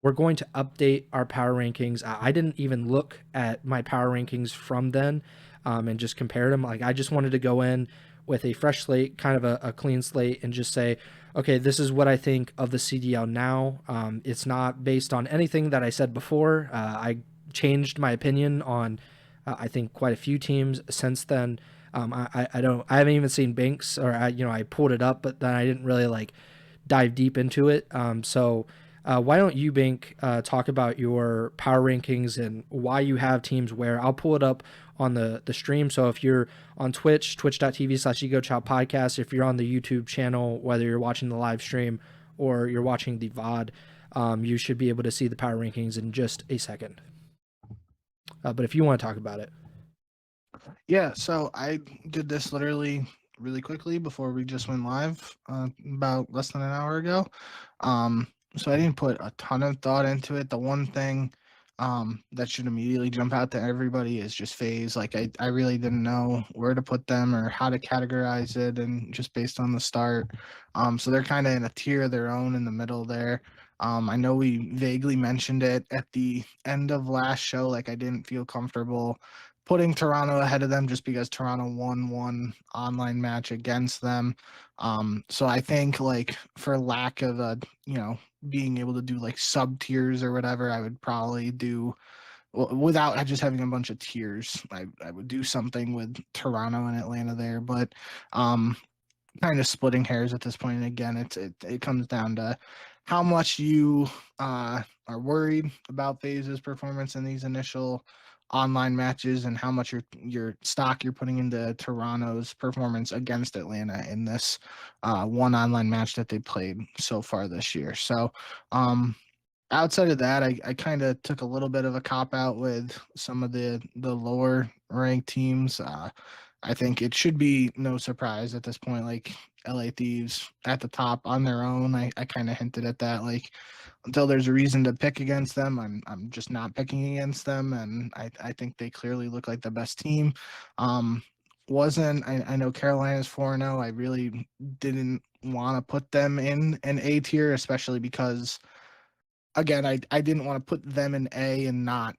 we're going to update our power rankings. I didn't even look at my power rankings from then, and just compare them. Like, I just wanted to go in with a fresh slate, kind of a clean slate, and just say, okay, this is what I think of the CDL now. It's not based on anything that I said before. I changed my opinion on, I think, quite a few teams since then. I haven't even seen Binks, or I pulled it up, but then I didn't really like dive deep into it. Why don't you, Bink, talk about your power rankings and why you have teams where? I'll pull it up on the stream. So if you're on Twitch, twitch.tv/EgoChall podcast, if you're on the YouTube channel, whether you're watching the live stream or you're watching the VOD, you should be able to see the power rankings in just a second. But if you want to talk about it. Yeah, so I did this literally really quickly before we just went live about less than an hour ago. So I didn't put a ton of thought into it. The one thing that should immediately jump out to everybody is just phase. Like I really didn't know where to put them or how to categorize it, and just based on the start. So they're kind of in a tier of their own in the middle there. I know we vaguely mentioned it at the end of last show, like I didn't feel comfortable putting Toronto ahead of them just because Toronto won one online match against them. So I think, like, for lack of a being able to do like sub tiers or whatever, I would probably do without just having a bunch of tiers. I would do something with Toronto and Atlanta there, but kind of splitting hairs at this point. And again, it comes down to how much you are worried about FaZe's performance in these initial online matches, and how much your stock you're putting into Toronto's performance against Atlanta in this one online match that they played so far this year. So outside of that, I kind of took a little bit of a cop out with some of the lower ranked teams. I think it should be no surprise at this point. Like, LA Thieves at the top on their own. I kind of hinted at that. Like, until there's a reason to pick against them, I'm just not picking against them, and I think they clearly look like the best team. Wasn't I know Carolina's 4-0. I really didn't want to put them in an A tier, especially because, again, I didn't want to put them in A and not,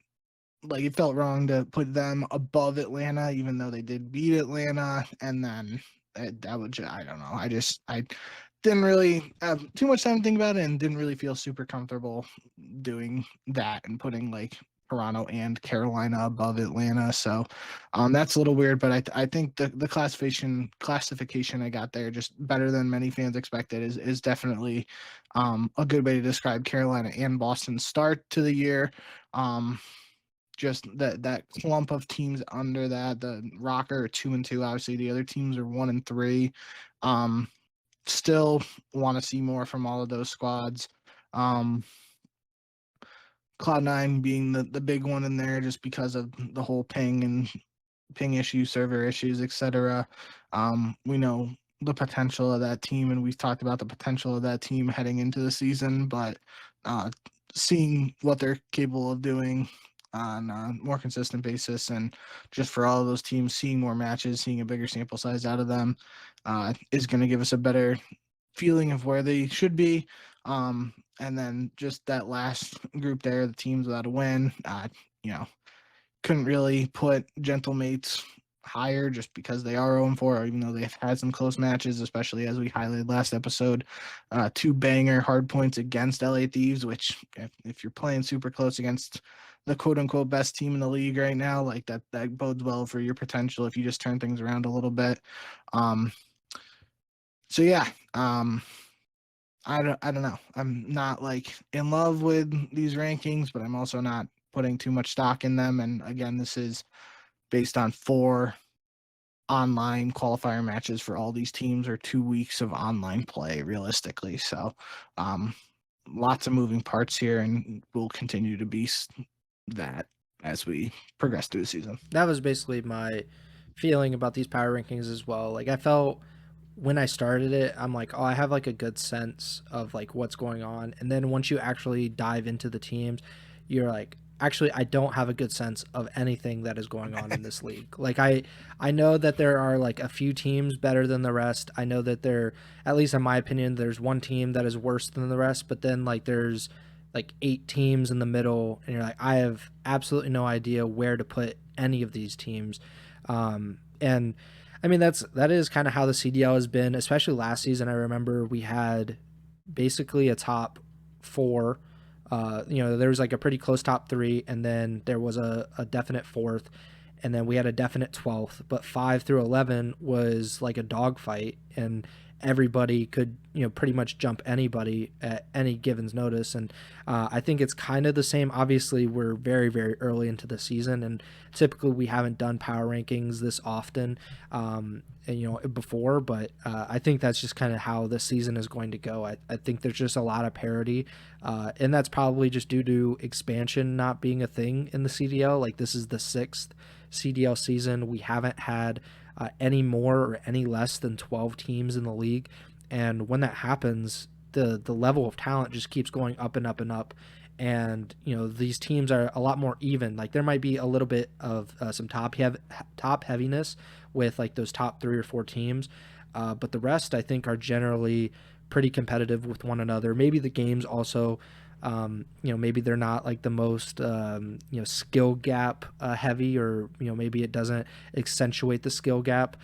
like, it felt wrong to put them above Atlanta, even though they did beat Atlanta. And then that would I don't know. I didn't really have too much time to think about it, and didn't really feel super comfortable doing that and putting like Toronto and Carolina above Atlanta. So that's a little weird, but I think the classification I got there, just better than many fans expected, is definitely a good way to describe Carolina and Boston's start to the year. Just that clump of teams under that. The Rocker are 2-2. Obviously, the other teams are 1-3. Still want to see more from all of those squads. Cloud9 being the big one in there, just because of the whole ping issues, server issues, etc. We know the potential of that team, and we've talked about the potential of that team heading into the season, but seeing what they're capable of doing on a more consistent basis, and just for all of those teams, seeing more matches, seeing a bigger sample size out of them, is going to give us a better feeling of where they should be. And then just that last group there, the teams without a win, couldn't really put Gentlemates higher just because they are 0-4, even though they've had some close matches, especially as we highlighted last episode. Two banger hard points against LA Thieves, which if you're playing super close against the quote-unquote best team in the league right now, like that bodes well for your potential if you just turn things around a little bit. So yeah, I don't know. I'm not like in love with these rankings, but I'm also not putting too much stock in them. And again, this is based on 4 online qualifier matches for all these teams, or 2 weeks of online play realistically. So lots of moving parts here, and will continue to be that as we progress through the season. That was basically my feeling about these power rankings as well. Like, I felt when I started it, I'm like, oh, I have like a good sense of like what's going on. And then once you actually dive into the teams, you're like, actually, I don't have a good sense of anything that is going on in this league. Like, I know that there are like a few teams better than the rest. I know that there, at least in my opinion, there's one team that is worse than the rest, but then like there's like 8 teams in the middle, and you're like, I have absolutely no idea where to put any of these teams. And I mean, that is kind of how the CDL has been, especially last season. I remember we had basically a top 4. There was like a pretty close top 3, and then there was a definite 4th, and then we had a definite 12th. But 5 through 11 was like a dogfight, and everybody could pretty much jump anybody at any given notice. And I think it's kind of the same. Obviously, we're very, very early into the season, and typically we haven't done power rankings this often before, but I think that's just kind of how the season is going to go. I think there's just a lot of parity, and that's probably just due to expansion not being a thing in the CDL. Like, this is the 6th CDL season. We haven't had any more or any less than 12 teams in the league, and when that happens, the level of talent just keeps going up and up and up. And these teams are a lot more even. Like, there might be a little bit of some top heaviness with like those top 3 or 4 teams, but the rest I think are generally pretty competitive with one another. Maybe the games also, maybe they're not like the most skill gap heavy, or maybe it doesn't accentuate the skill gap.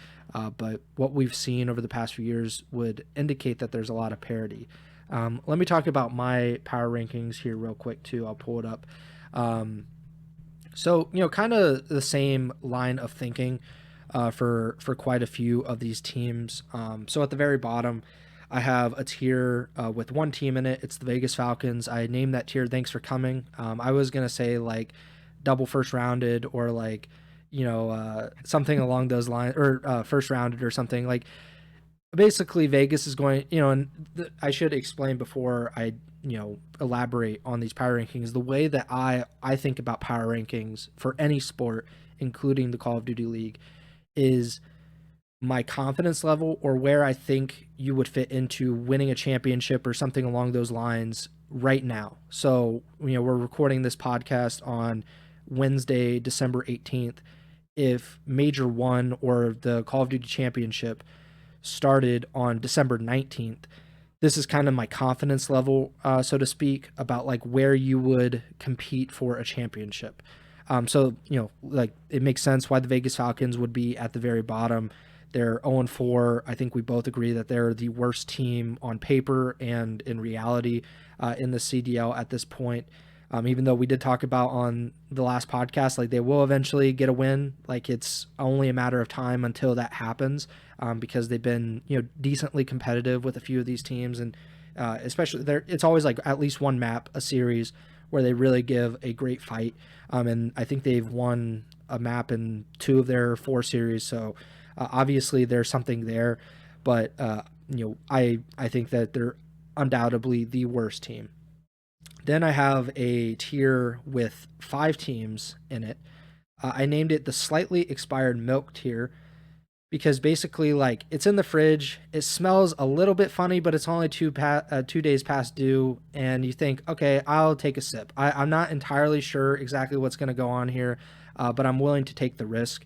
But what we've seen over the past few years would indicate that there's a lot of parity. Let me talk about my power rankings here real quick too. I'll pull it up. So kind of the same line of thinking for quite a few of these teams. So at the very bottom, I have a tier with one team in it. It's the Vegas Falcons. I named that tier "Thanks for Coming." I was gonna say like double first rounded, or like something along those lines, or first rounded or something. Like, basically Vegas is going, and I should explain before I elaborate on these power rankings. The way that I think about power rankings for any sport, including the Call of Duty League, is my confidence level, or where I think you would fit into winning a championship or something along those lines right now. So we're recording this podcast on Wednesday, December 18th. If Major 1 or the Call of Duty Championship started on December 19th, this is kind of my confidence level, so to speak, about like where you would compete for a championship. So like, it makes sense why the Vegas Falcons would be at the very bottom. They're 0-4. I think we both agree that they're the worst team on paper and in reality in the CDL at this point. Even though we did talk about on the last podcast, like, they will eventually get a win. Like, it's only a matter of time until that happens, because they've been decently competitive with a few of these teams, and especially it's always like at least one map a series where they really give a great fight. And I think they've won a map in 2 of their 4 series, so obviously there's something there. But I think that they're undoubtedly the worst team. Then I have a tier with 5 teams in it. I named it the slightly expired milk tier, because basically, like, it's in the fridge, it smells a little bit funny, but it's only 2 days past due, and you think, okay, I'll take a sip. I'm not entirely sure exactly what's going to go on here, but I'm willing to take the risk.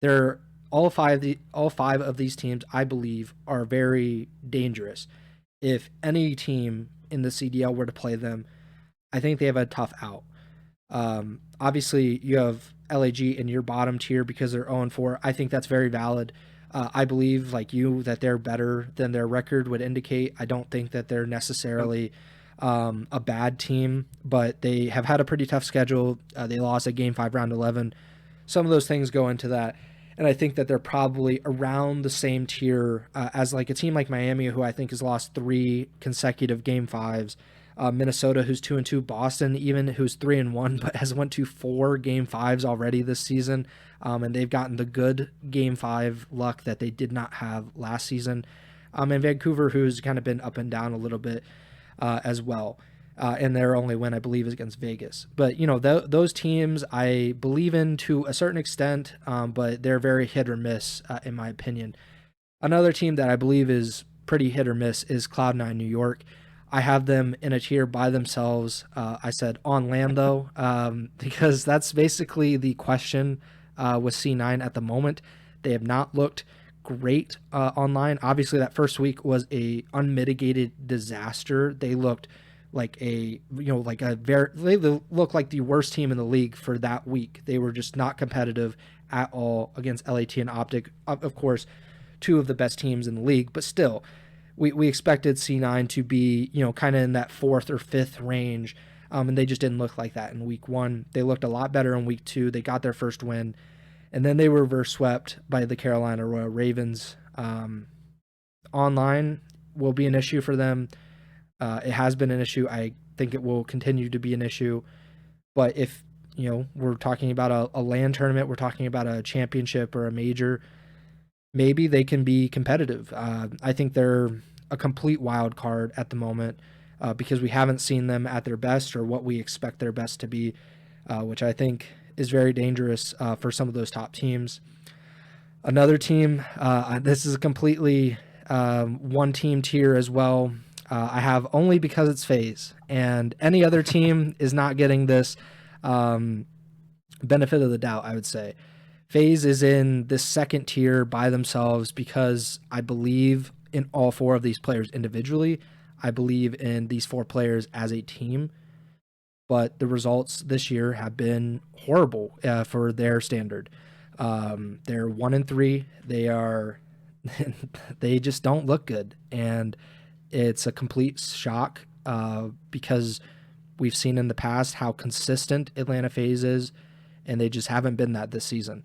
They're all five of these teams, I believe, are very dangerous. If any team in the CDL were to play them, I think they have a tough out. Obviously, you have LAG in your bottom tier because they're 0-4. I think that's very valid. I believe, like you, that they're better than their record would indicate. I don't think that they're necessarily a bad team, but they have had a pretty tough schedule. They lost at Game 5, Round 11. Some of those things go into that. And I think that they're probably around the same tier as like a team like Miami, who I think has lost 3 consecutive Game 5s. Minnesota, who's 2-2, Boston, even, who's 3-1, but has went to 4 Game 5s already this season, and they've gotten the good Game 5 luck that they did not have last season. And Vancouver, who's kind of been up and down a little bit as well. And their only win, I believe, is against Vegas. But those teams I believe in to a certain extent, but they're very hit or miss in my opinion. Another team that I believe is pretty hit or miss is Cloud9 New York. I have them in a tier by themselves. I said on land, though, because that's basically the question with C9 at the moment. They have not looked great online. Obviously, that first week was a unmitigated disaster. They looked like like a very, they look like the worst team in the league for that week. They were just not competitive at all against LAT and Optic. Of course, two of the best teams in the league, but still, we expected C9 to be, kind of in that fourth or fifth range, and they just didn't look like that in week one. They looked a lot better in week two. They got their first win, and then they were reverse swept by the Carolina Royal Ravens. Online will be an issue for them. It has been an issue. I think it will continue to be an issue. But if, we're talking about a LAN tournament, we're talking about a championship or a major, maybe they can be competitive. I think they're a complete wild card at the moment because we haven't seen them at their best or what we expect their best to be, which I think is very dangerous for some of those top teams. Another team, this is a completely one team tier as well. I have only because it's FaZe, and any other team is not getting this benefit of the doubt, I would say. FaZe is in this second tier by themselves because I believe in all four of these players individually. I believe in these four players as a team, but the results this year have been horrible for their standard. They're 1-3. They are, they just don't look good, and it's a complete shock because we've seen in the past how consistent Atlanta FaZe is, and they just haven't been that this season.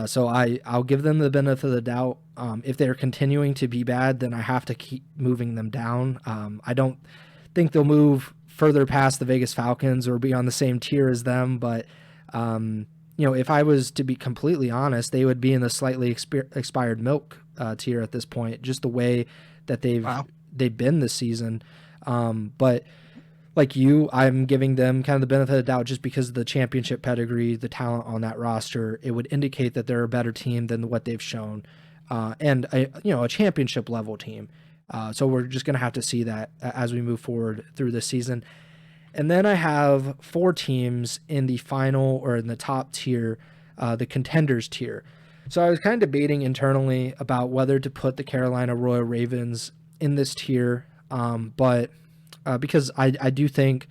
So I'll give them the benefit of the doubt. If they're continuing to be bad, then I have to keep moving them down. I don't think they'll move further past the Vegas Falcons or be on the same tier as them, but if I was to be completely honest, they would be in the slightly expired milk tier at this point, just the way that they've been this season. But like you, I'm giving them kind of the benefit of the doubt just because of the championship pedigree, the talent on that roster. It would indicate that they're a better team than what they've shown, and a championship level team. So we're just going to have to see that as we move forward through this season. And then I have four teams in the final or in the top tier, the contenders tier. So I was kind of debating internally about whether to put the Carolina Royal Ravens in this tier, but because I do think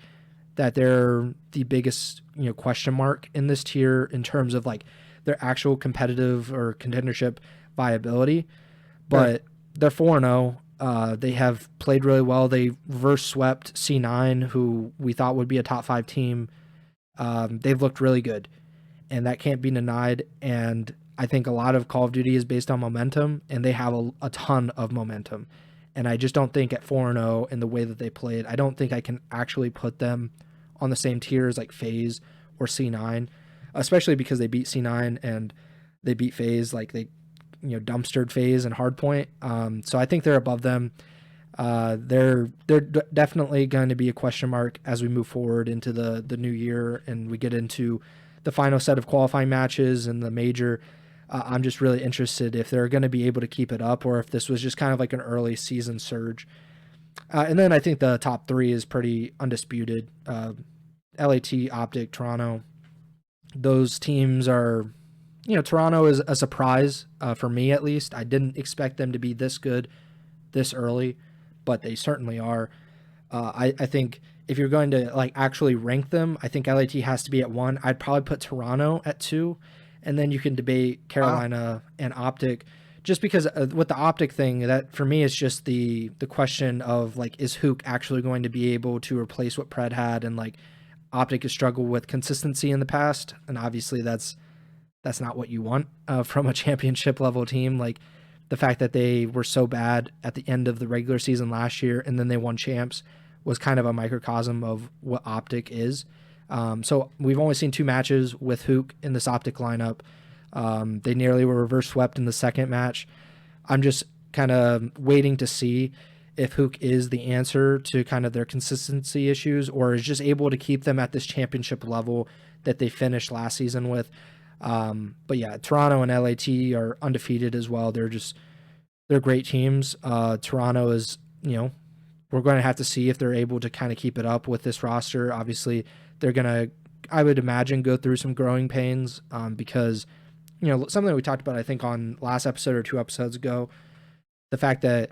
that they're the biggest question mark in this tier in terms of like their actual competitive or contendership viability. But they're 4-0. They have played really well. They reverse swept C9, who we thought would be a top 5 team. They've looked really good, and that can't be denied. And I think a lot of Call of Duty is based on momentum, and they have a ton of momentum. And I just don't think at 4-0 in the way that they played, I don't think I can actually put them on the same tier as like FaZe or C9, especially because they beat C9 and they beat FaZe, like they dumpstered FaZe and Hardpoint. So I think they're above them. They're definitely going to be a question mark as we move forward into the new year and we get into the final set of qualifying matches and the major. I'm just really interested if they're going to be able to keep it up or if this was just kind of like an early season surge. And then I think the top 3 is pretty undisputed. LAT, Optic, Toronto. Those teams are, Toronto is a surprise for me at least. I didn't expect them to be this good this early, but they certainly are. I think if you're going to like actually rank them, I think LAT has to be at 1. I'd probably put Toronto at 2. And then you can debate Carolina and Optic, just because with the Optic thing, that for me is just the question of like, is Hook actually going to be able to replace what Pred had? And like, Optic has struggled with consistency in the past, and obviously that's not what you want from a championship level team. Like the fact that they were so bad at the end of the regular season last year and then they won champs was kind of a microcosm of what Optic is. So we've only seen 2 matches with Hook in this Optic lineup. They nearly were reverse swept in the second match. I'm just kind of waiting to see if Hook is the answer to kind of their consistency issues or is just able to keep them at this championship level that they finished last season with. But yeah, Toronto and LAT are undefeated as well. They're great teams. Toronto is, we're going to have to see if they're able to kind of keep it up with this roster. Obviously, they're going to, I would imagine, go through some growing pains because, something that we talked about, I think, on last episode or 2 episodes ago, the fact that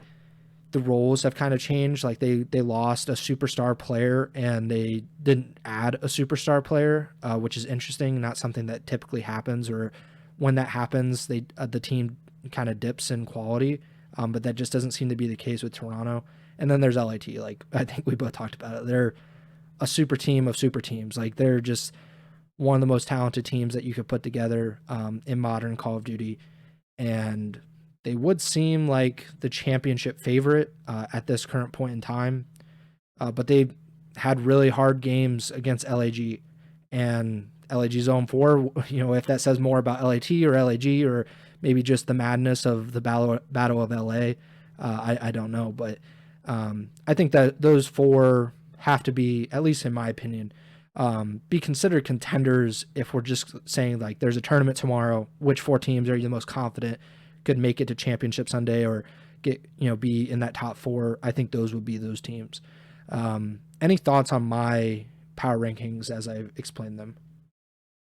the roles have kind of changed. Like they lost a superstar player and they didn't add a superstar player, which is interesting. Not something that typically happens, or when that happens, the team kind of dips in quality. But that just doesn't seem to be the case with Toronto. And then there's LAT. Like I think we both talked about it. They're a super team of super teams. Like they're just one of the most talented teams that you could put together in modern Call of Duty, and they would seem like the championship favorite at this current point in time. But they had really hard games against LAG, and LAG Zone 4, if that says more about LAT or LAG, or maybe just the madness of the Battle of LA, I don't know. But I think that those four have to be, at least in my opinion, be considered contenders. If we're just saying like there's a tournament tomorrow, which four teams are you the most confident could make it to Championship Sunday or get be in that top four? I think those would be those teams. Any thoughts on my power rankings as I've explained them?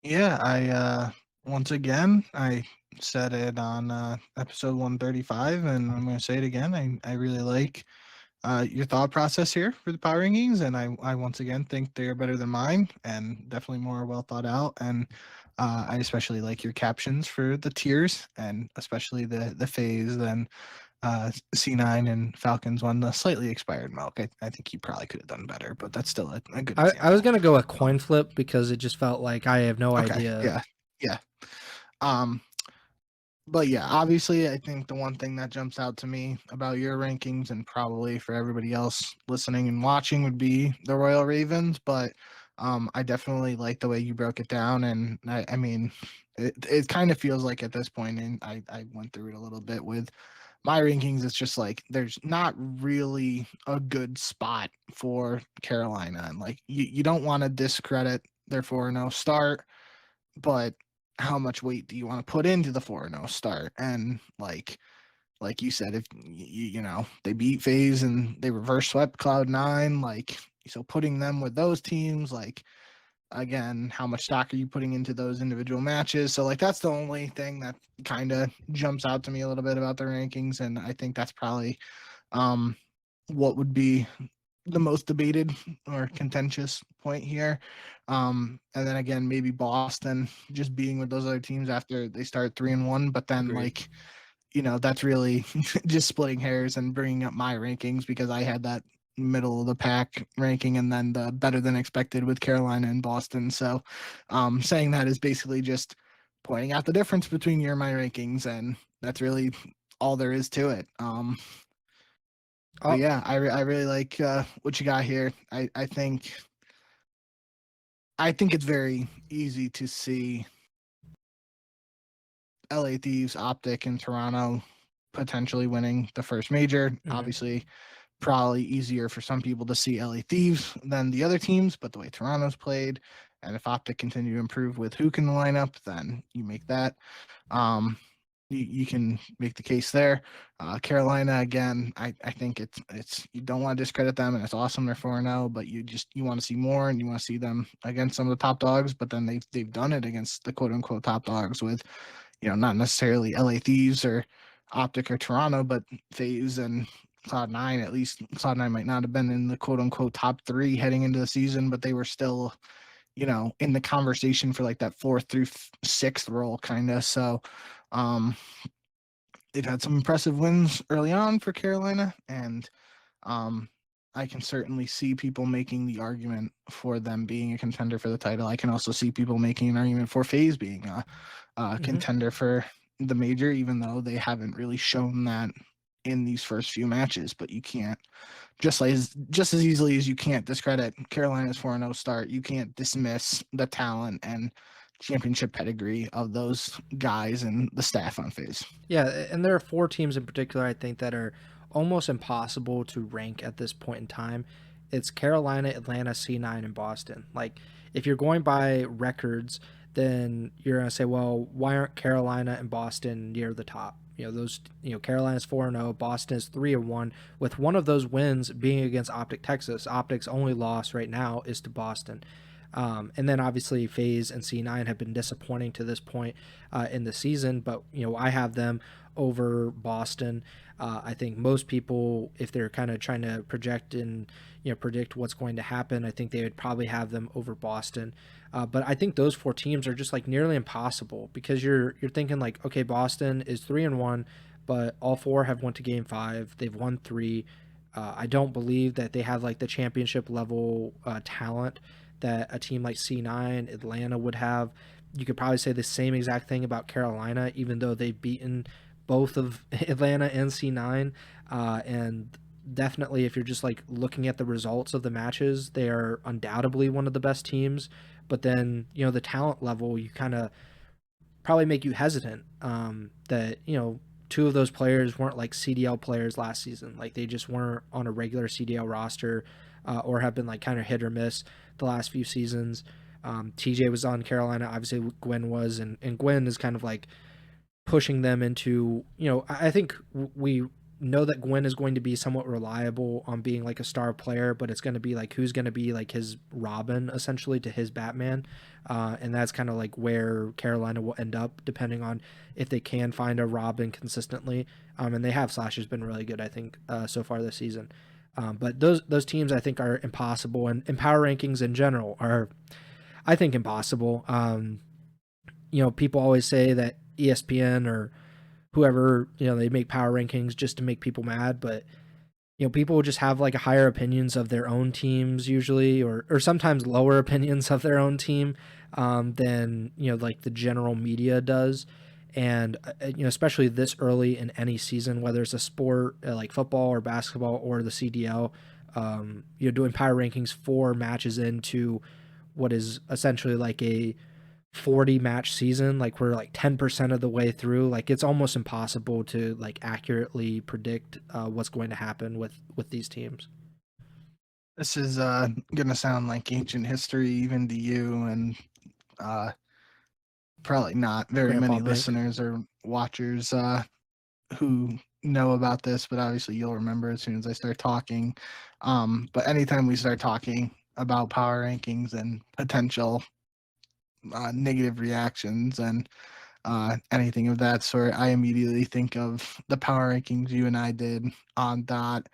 Yeah, I once again I said it on episode 135, and I'm going to say it again. I really like your thought process here for the power rankings, and I once again think they're better than mine and definitely more well thought out. And I especially like your captions for the tiers, and especially the phase and C9 and Falcons one, the slightly expired milk. I think you probably could have done better, but that's still a good I was example. gonna go a Um, coin flip because it just felt like I have no okay, idea. yeah, yeah. Um, but yeah, obviously, I think the one thing that jumps out to me about your rankings, and probably for everybody else listening and watching, would be the Royal Ravens. But I definitely like the way you broke it down, and I mean, it kind of feels like at this point, and I went through it a little bit with my rankings. It's just like there's not really a good spot for Carolina, and like you don't want to discredit their 4-0 start, but how much weight do you want to put into the 4-0 start? And like you said, if they beat FaZe and they reverse swept Cloud9, like, so putting them with those teams, like, again, how much stock are you putting into those individual matches? So like that's the only thing that kind of jumps out to me a little bit about the rankings, and I think that's probably um what would be the most debated or contentious point here. And then again, maybe Boston just being with those other teams after they start 3-1, but then Agreed. like, that's really just splitting hairs and bringing up my rankings because I had that middle of the pack ranking and then the better than expected with Carolina and Boston. So saying that is basically just pointing out the difference between your and my rankings, and that's really all there is to it. But Oh, yeah, I really like what you got here. I think it's very easy to see LA Thieves, Optic, and Toronto potentially winning the first major. mhm. Obviously, probably easier for some people to see LA Thieves than the other teams, but the way Toronto's played, and if Optic continue to improve with who can line up, then you make that. Um, you can make the case there. Carolina again, I think it's you don't want to discredit them, and it's awesome they're 4-0, but you want to see more, and you want to see them against some of the top dogs. But then they've done it against the quote unquote top dogs with not necessarily LA Thieves or Optic or Toronto, but FaZe and Cloud9. At least Cloud9 might not have been in the quote unquote top three heading into the season, but they were still in the conversation for like that fourth through sixth role kind of. So um they've had some impressive wins early on for Carolina, and um, I can certainly see people making the argument for them being a contender for the title. I can also see people making an argument for FaZe being a Mhm. contender for the major, even though they haven't really shown that in these first few matches. But you can't just as easily as you can't discredit Carolina's 4-0 start, you can't dismiss the talent and championship pedigree of those guys and the staff on FaZe. Yeah, and there are four teams in particular I think that are almost impossible to rank at this point in time. It's Carolina, Atlanta, C9, and Boston. Like, if you're going by records, then you're gonna say, well, why aren't Carolina and Boston near the top? Carolina's 4-0, Boston is 3-1, with one of those wins being against Optic Texas. Optic's only loss right now is to Boston. And then obviously FaZe and C9 have been disappointing to this point in the season, but I have them over Boston. I think most people, if they're kind of trying to project and predict what's going to happen, I think they would probably have them over Boston. But I think those four teams are just like nearly impossible because you're thinking like, okay, Boston is 3-1, but all four have went to Game 5. They've won three. I don't believe that they have like the championship level talent that a team like C9, Atlanta would have. You could probably say the same exact thing about Carolina, even though they've beaten both of Atlanta and C9. And definitely, if you're just like looking at the results of the matches, they are undoubtedly one of the best teams. But then, the talent level, you kind of probably make you hesitant that, two of those players weren't like CDL players last season. Like they just weren't on a regular CDL roster or have been like kind of hit or miss the last few seasons. TJ was on Carolina, obviously Gwen was, and Gwen is kind of like pushing them into, I think we know that Gwen is going to be somewhat reliable on being like a star player, but it's going to be like who's going to be like his Robin essentially to his Batman. And that's kind of like where Carolina will end up depending on if they can find a Robin consistently. And they have. Slash has been really good, I think, so far this season. But those teams I think are impossible, and power rankings in general are, I think, impossible. People always say that ESPN or whoever, they make power rankings just to make people mad, but people just have like higher opinions of their own teams usually, or sometimes lower opinions of their own team than like the general media does. And especially this early in any season, whether it's a sport like football or basketball or the CDL, doing power rankings 4 matches into what is essentially like a 40 match season, like we're like 10% of the way through. Like it's almost impossible to like accurately predict what's going to happen with these teams. This is gonna sound like ancient history even to you, and uh, probably not very Grandpa many Bink. listeners or watchers who know about this, but obviously you'll remember as soon as I start talking. But anytime we start talking about power rankings and potential negative reactions and anything of that sort, I immediately think of the power rankings you and I did on that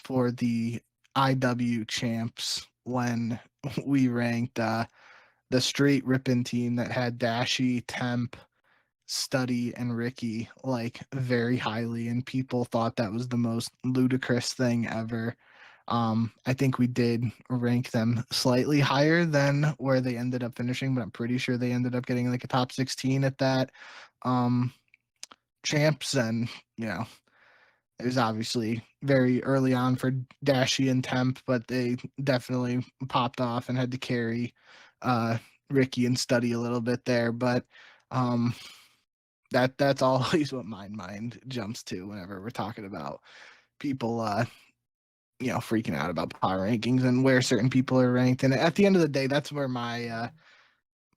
for the IW champs when we ranked the straight ripping team that had Dashy, Temp, Study, and Ricky like very highly, and people thought that was the most ludicrous thing ever. I think we did rank them slightly higher than where they ended up finishing, but I'm pretty sure they ended up getting like a top 16 at that um, champs. And it was obviously very early on for Dashy and Temp, but they definitely popped off and had to carry uh, Ricky and Study a little bit there. But um, that's always what my mind jumps to whenever we're talking about people freaking out about power rankings and where certain people are ranked. And at the end of the day, that's where my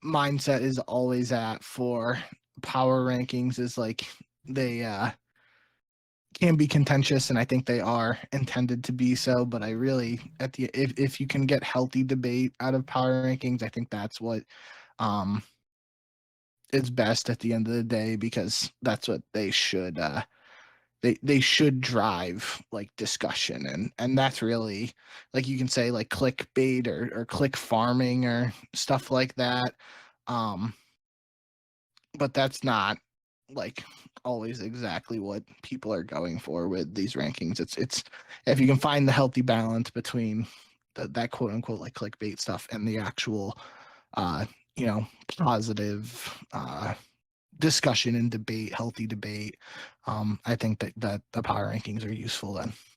mindset is always at for power rankings, is like they can be contentious, and I think they are intended to be so. But I really, if you can get healthy debate out of power rankings, I think that's what um is best at the end of the day, because that's what they should they should drive like discussion. And that's really, like, you can say like clickbait or click farming or stuff like that. um but that's not like always exactly what people are going for with these rankings. It's if you can find the healthy balance between that quote unquote like clickbait stuff and the actual uh positive discussion and debate, healthy debate. I think that the power rankings are useful then.